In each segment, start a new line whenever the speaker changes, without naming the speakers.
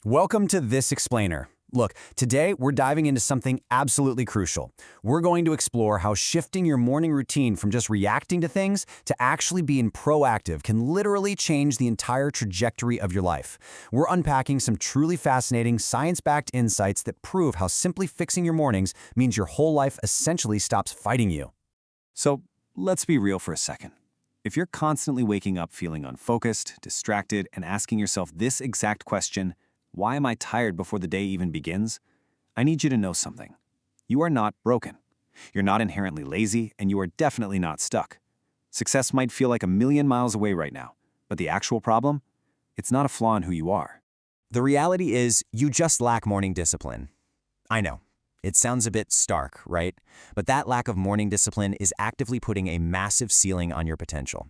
Welcome to This Explainer. Look, today we're diving into something absolutely crucial. We're going to explore how shifting your morning routine from just reacting to things to actually being proactive can literally change the entire trajectory of your life. We're unpacking some truly fascinating science-backed insights that prove how simply fixing your mornings means your whole life essentially stops fighting you.
So let's be real for a second. If you're constantly waking up feeling unfocused, distracted, and asking yourself this exact question, why am I tired before the day even begins? I need you to know something. You are not broken. You're not inherently lazy, and you are definitely not stuck. Success might feel like a million miles away right now, but the actual problem? It's not a flaw in who you are.
The reality is, you just lack morning discipline. I know. It sounds a bit stark, right? But that lack of morning discipline is actively putting a massive ceiling on your potential.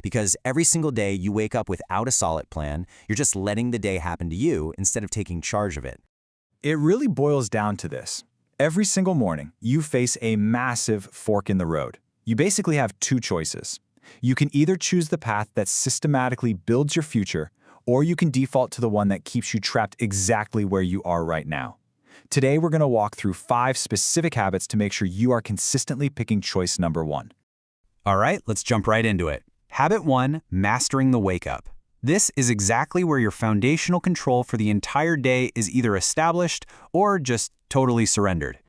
Because every single day you wake up without a solid plan, you're just letting the day happen to you instead of taking charge of it.
It really boils down to this. Every single morning, you face a massive fork in the road. You basically have two choices. You can either choose the path that systematically builds your future, or you can default to the one that keeps you trapped exactly where you are right now. Today, we're going to walk through 5 specific habits to make sure you are consistently picking choice number 1.
All right, let's jump right into it. Habit 1, mastering the wake-up. This is exactly where your foundational control for the entire day is either established or just totally surrendered.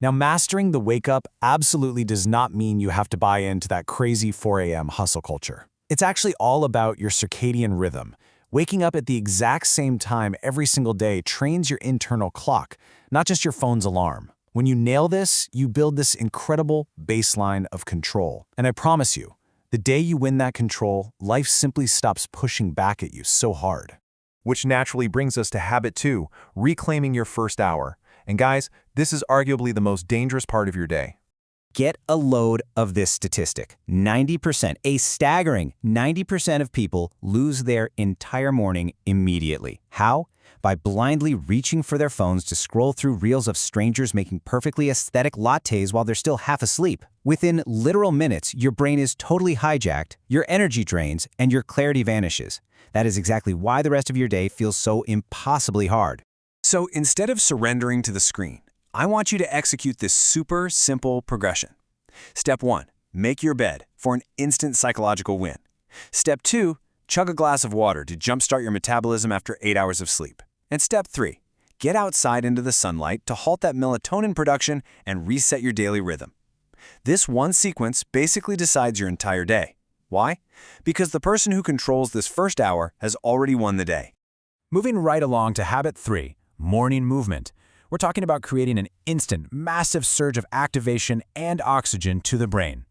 Now, mastering the wake-up absolutely does not mean you have to buy into that crazy 4 a.m. hustle culture. It's actually all about your circadian rhythm. Waking up at the exact same time every single day trains your internal clock, not just your phone's alarm. When you nail this, you build this incredible baseline of control. And I promise you, the day you win that control, life simply stops pushing back at you so hard.
Which naturally brings us to habit 2, reclaiming your first hour. And guys, this is arguably the most dangerous part of your day.
Get a load of this statistic. 90%, a staggering 90% of people lose their entire morning immediately. How? By blindly reaching for their phones to scroll through reels of strangers making perfectly aesthetic lattes while they're still half asleep. Within literal minutes, your brain is totally hijacked, your energy drains, and your clarity vanishes. That is exactly why the rest of your day feels so impossibly hard.
So instead of surrendering to the screen, I want you to execute this super simple progression. Step 1, make your bed for an instant psychological win. Step 2, chug a glass of water to jumpstart your metabolism after 8 hours of sleep. And step 3, get outside into the sunlight to halt that melatonin production and reset your daily rhythm. This one sequence basically decides your entire day. Why? Because the person who controls this first hour has already won the day.
Moving right along to habit 3, morning movement. We're talking about creating an instant, massive surge of activation and oxygen to the brain.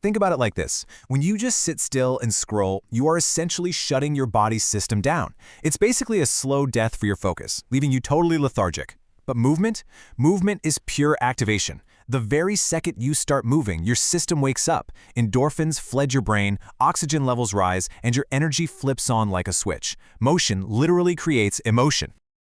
Think about it like this. When you just sit still and scroll, you are essentially shutting your body's system down. It's basically a slow death for your focus, leaving you totally lethargic. But movement? Movement is pure activation. The very second you start moving, your system wakes up. Endorphins flood your brain, oxygen levels rise, and your energy flips on like a switch. Motion literally creates emotion.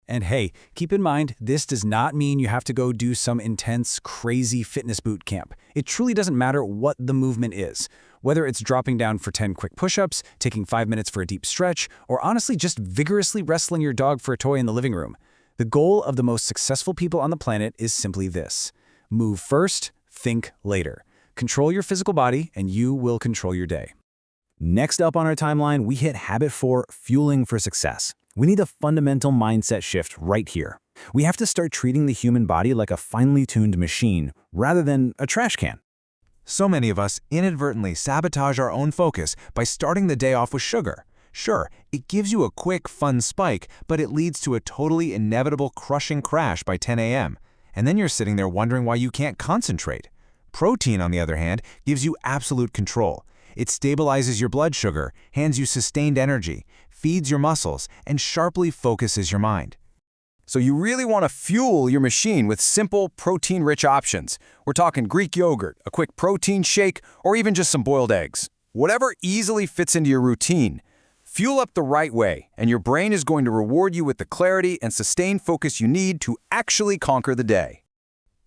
And hey, keep in mind, this does not mean you have to go do some intense, crazy fitness boot camp. It truly doesn't matter what the movement is. Whether it's dropping down for 10 quick push-ups, taking 5 minutes for a deep stretch, or honestly just vigorously wrestling your dog for a toy in the living room. The goal of the most successful people on the planet is simply this. Move first, think later. Control your physical body, and you will control your day. Next up on our timeline, we hit habit 4, fueling for success. We need a fundamental mindset shift right here. We have to start treating the human body like a finely tuned machine rather than a trash can.
So many of us inadvertently sabotage our own focus by starting the day off with sugar. Sure, it gives you a quick, fun spike, but it leads to a totally inevitable crushing crash by 10 a.m. And then you're sitting there wondering why you can't concentrate. Protein, on the other hand, gives you absolute control. It stabilizes your blood sugar, hands you sustained energy, feeds your muscles, and sharply focuses your mind.
So you really want to fuel your machine with simple, protein-rich options. We're talking Greek yogurt, a quick protein shake, or even just some boiled eggs. Whatever easily fits into your routine. Fuel up the right way, and your brain is going to reward you with the clarity and sustained focus you need to actually conquer the day.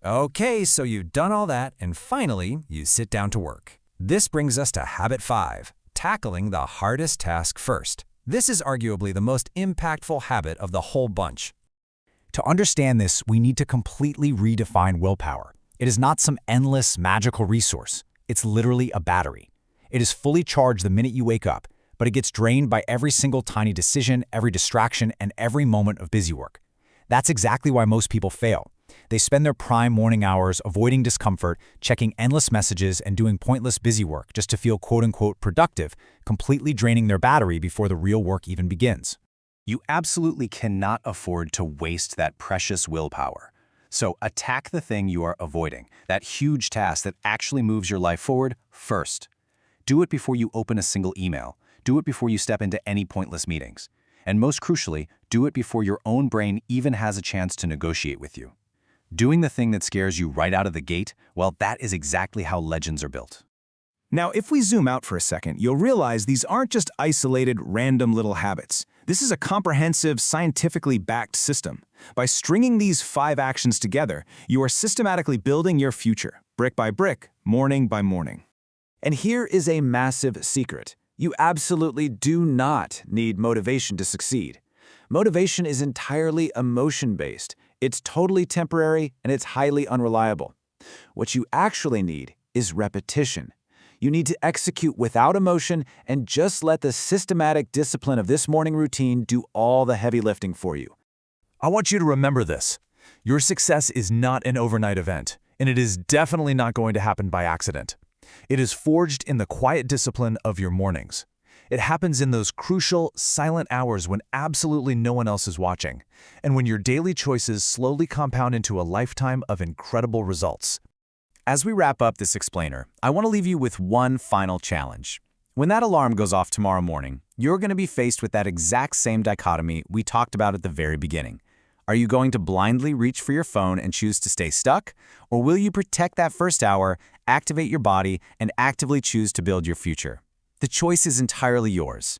Okay, so you've done all that, and finally, you sit down to work. This brings us to habit 5, tackling the hardest task first. This is arguably the most impactful habit of the whole bunch. To understand this, we need to completely redefine willpower. It is not some endless, magical resource. It's literally a battery. It is fully charged the minute you wake up, but it gets drained by every single tiny decision, every distraction, and every moment of busy work. That's exactly why most people fail. They spend their prime morning hours avoiding discomfort, checking endless messages, and doing pointless busy work just to feel quote-unquote productive, completely draining their battery before the real work even begins.
You absolutely cannot afford to waste that precious willpower. So attack the thing you are avoiding, that huge task that actually moves your life forward, first. Do it before you open a single email. Do it before you step into any pointless meetings. And most crucially, do it before your own brain even has a chance to negotiate with you. Doing the thing that scares you right out of the gate, well, that is exactly how legends are built.
Now, if we zoom out for a second, you'll realize these aren't just isolated, random little habits. This is a comprehensive, scientifically backed system. By stringing these 5 actions together, you are systematically building your future, brick by brick, morning by morning.
And here is a massive secret. You absolutely do not need motivation to succeed. Motivation is entirely emotion-based. It's totally temporary and it's highly unreliable. What you actually need is repetition. You need to execute without emotion and just let the systematic discipline of this morning routine do all the heavy lifting for you.
I want you to remember this. Your success is not an overnight event, and it is definitely not going to happen by accident. It is forged in the quiet discipline of your mornings. It happens in those crucial, silent hours when absolutely no one else is watching, and when your daily choices slowly compound into a lifetime of incredible results.
As we wrap up this explainer, I want to leave you with one final challenge. When that alarm goes off tomorrow morning, you're going to be faced with that exact same dichotomy we talked about at the very beginning. Are you going to blindly reach for your phone and choose to stay stuck? Or will you protect that first hour, activate your body, and actively choose to build your future? The choice is entirely yours.